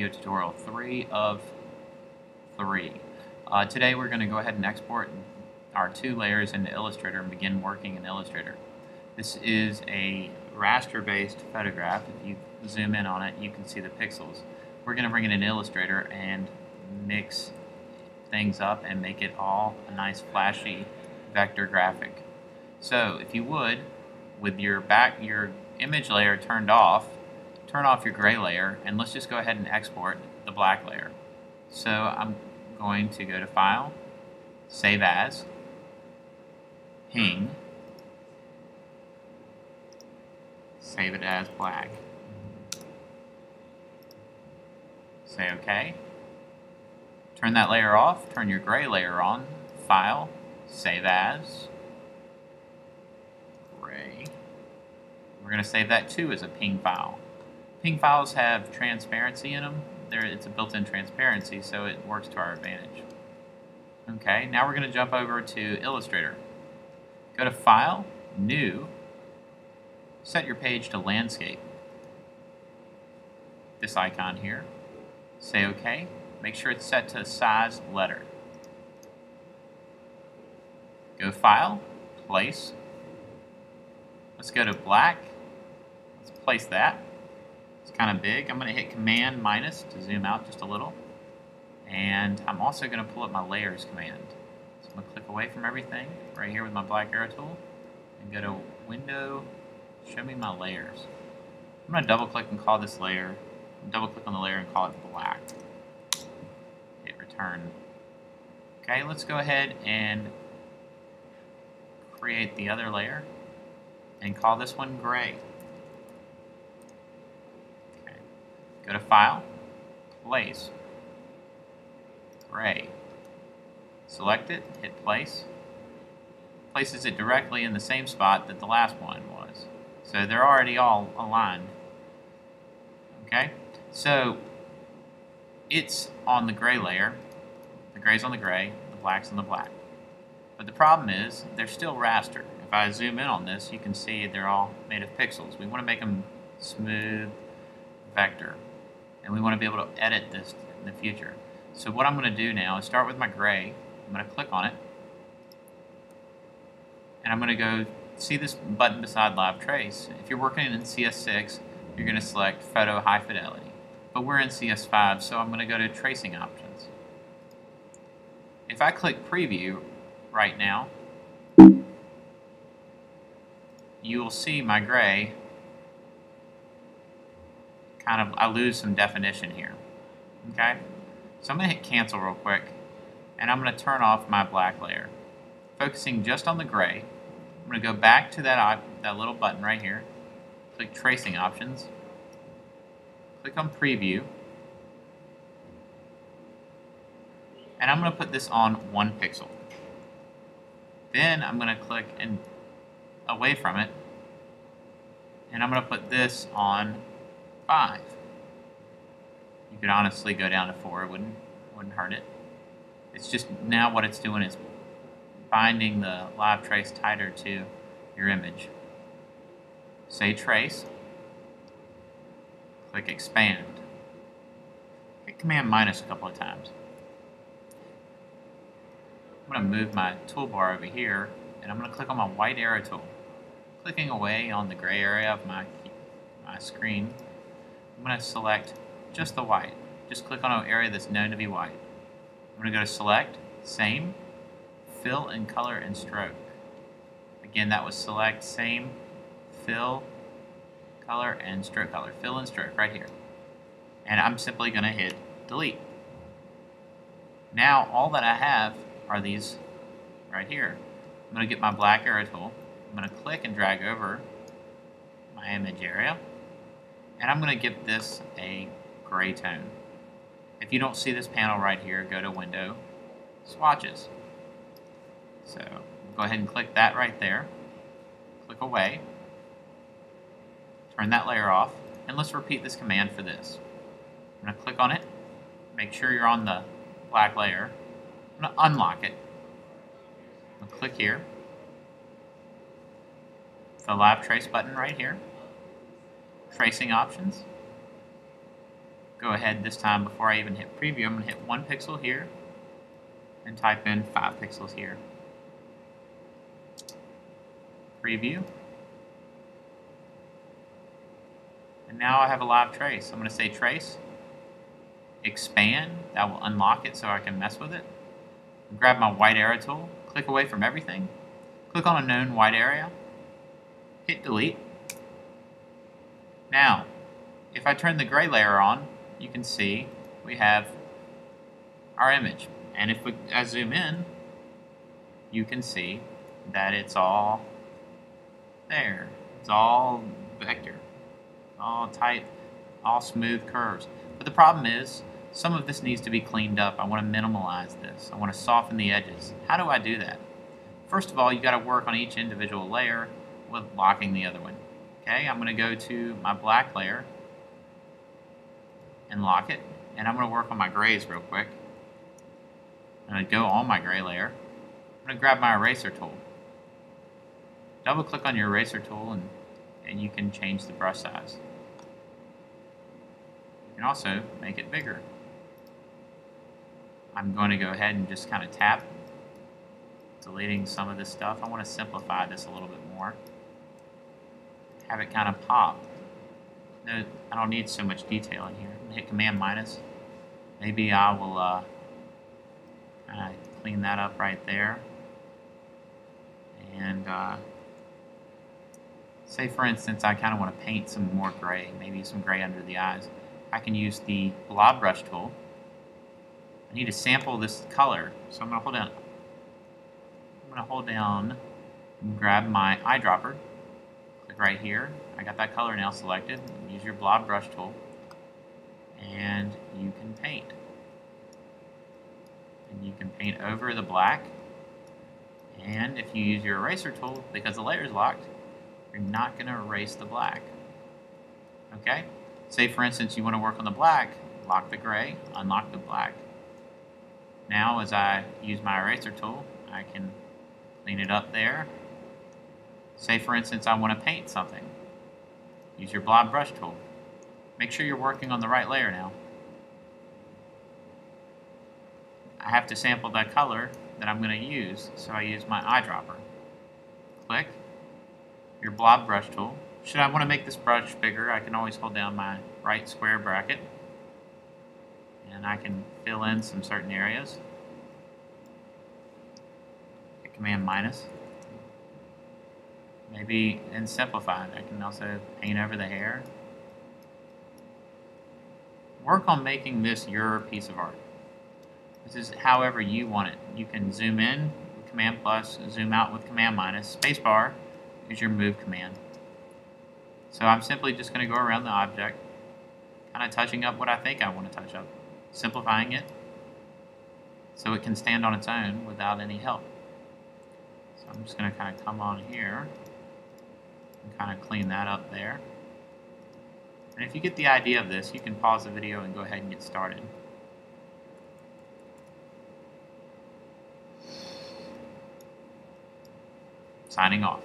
video tutorial 3 of 3. Today we're going to go ahead and export our 2 layers into Illustrator and begin working in Illustrator. This is a raster-based photograph. If you zoom in on it, you can see the pixels. We're going to bring it in Illustrator and mix things up and make it all a nice flashy vector graphic. So if you would, with your image layer turned off, turn off your gray layer, and let's just go ahead and export the black layer. So I'm going to go to File, Save As, Ping, save it as black. Say OK. Turn that layer off, turn your gray layer on, File, Save As, Gray. We're going to save that too as a ping file. Ping files have transparency in them. It's a built-in transparency, so it works to our advantage. Okay, now we're going to jump over to Illustrator. Go to File, New, set your page to Landscape. This icon here. Say OK. Make sure it's set to Size Letter. Go File, Place. Let's go to Black. Let's place that. It's kind of big. I'm going to hit Command minus to zoom out just a little. And I'm also going to pull up my Layers command. So I'm going to click away from everything right here with my black arrow tool and go to Window, show me my layers. I'm going to double click and call this layer, double click on the layer and call it black. Hit return. Okay, let's go ahead and create the other layer and call this one gray. Okay. Go to File, Place, Gray. Select it, hit Place. Places it directly in the same spot that the last one was. So they're already all aligned. Okay? So it's on the gray layer. The gray's on the gray, the black's on the black. But the problem is they're still raster. If I zoom in on this, you can see they're all made of pixels. We want to make them smooth vector. And we want to be able to edit this in the future. So what I'm going to do now is start with my gray. I'm going to click on it. And I'm going to go see this button beside Live Trace. If you're working in CS6, you're going to select Photo High Fidelity. But we're in CS5, so I'm going to go to Tracing Options. If I click Preview right now, you will see my gray I lose some definition here. Okay? So I'm going to hit Cancel real quick, and I'm going to turn off my black layer. Focusing just on the gray, I'm going to go back to that little button right here, click Tracing Options, click on Preview, and I'm going to put this on 1 pixel. Then I'm going to click away from it, and I'm going to put this on 5. You could honestly go down to 4, it wouldn't hurt it. It's just now what it's doing is binding the live trace tighter to your image. Say Trace, click Expand. Hit Command minus a couple of times. I'm going to move my toolbar over here, and I'm going to click on my white arrow tool. Clicking away on the gray area of my screen, I'm going to select just the white. Just click on an area that's known to be white. I'm going to go to Select, Same, Fill and Color and Stroke. Again, that was Select, Same, Fill, Color and Stroke Color. Fill and Stroke right here. And I'm simply going to hit Delete. Now all that I have are these right here. I'm going to get my black arrow tool. I'm going to click and drag over my image area. And I'm going to give this a gray tone. If you don't see this panel right here, go to Window, Swatches. So go ahead and click that right there. Click away. Turn that layer off. And let's repeat this command for this. I'm going to click on it. Make sure you're on the black layer. I'm going to unlock it. I'm going to click here. The Live Trace button right here. Tracing Options. go ahead this time, before I even hit preview, I'm going to hit 1 pixel here and type in 5 pixels here. Preview. And now I have a live trace. I'm going to say trace, expand. That will unlock it so I can mess with it. Grab my white arrow tool, click away from everything, click on a known white area, hit delete. Now, if I turn the gray layer on, you can see we have our image. And if I zoom in, you can see that it's all there. It's all vector, all tight, all smooth curves. But the problem is, some of this needs to be cleaned up. I want to minimalize this. I want to soften the edges. How do I do that? First of all, you've got to work on each individual layer with locking the other one. Okay, I'm going to go to my black layer and lock it. And I'm going to work on my grays real quick. I'm going to go on my gray layer. I'm going to grab my eraser tool. Double click on your eraser tool and you can change the brush size. You can also make it bigger. I'm going to go ahead and just kind of tap, deleting some of this stuff. I want to simplify this a little bit more. Have it kind of pop. No, I don't need so much detail in here. I'm going to hit Command minus. Maybe I will clean that up right there. And say for instance I kind of want to paint some more gray, maybe some gray under the eyes. I can use the blob brush tool. I need to sample this color, so I'm going to hold down. I'm going to hold down and grab my eyedropper. Click right here. I got that color now selected. Use your blob brush tool, and you can paint. And you can paint over the black. And if you use your eraser tool, because the layer is locked, you're not going to erase the black. Okay? Say for instance you want to work on the black, lock the gray, unlock the black. Now as I use my eraser tool, I can clean it up there. Say for instance I want to paint something. Use your blob brush tool. Make sure you're working on the right layer now. I have to sample that color that I'm going to use, so I use my eyedropper. Click your blob brush tool. Should I want to make this brush bigger, I can always hold down my right square bracket and I can fill in some certain areas. Hit Command minus. Maybe in simplified, I can also paint over the hair. Work on making this your piece of art. This is however you want it. You can zoom in with Command plus, zoom out with Command minus. Spacebar is your move command. So I'm simply just going to go around the object, kind of touching up what I think I want to touch up, simplifying it so it can stand on its own without any help. So I'm just going to kind of come on here and kind of clean that up there. And if you get the idea of this, you can pause the video and go ahead and get started. Signing off.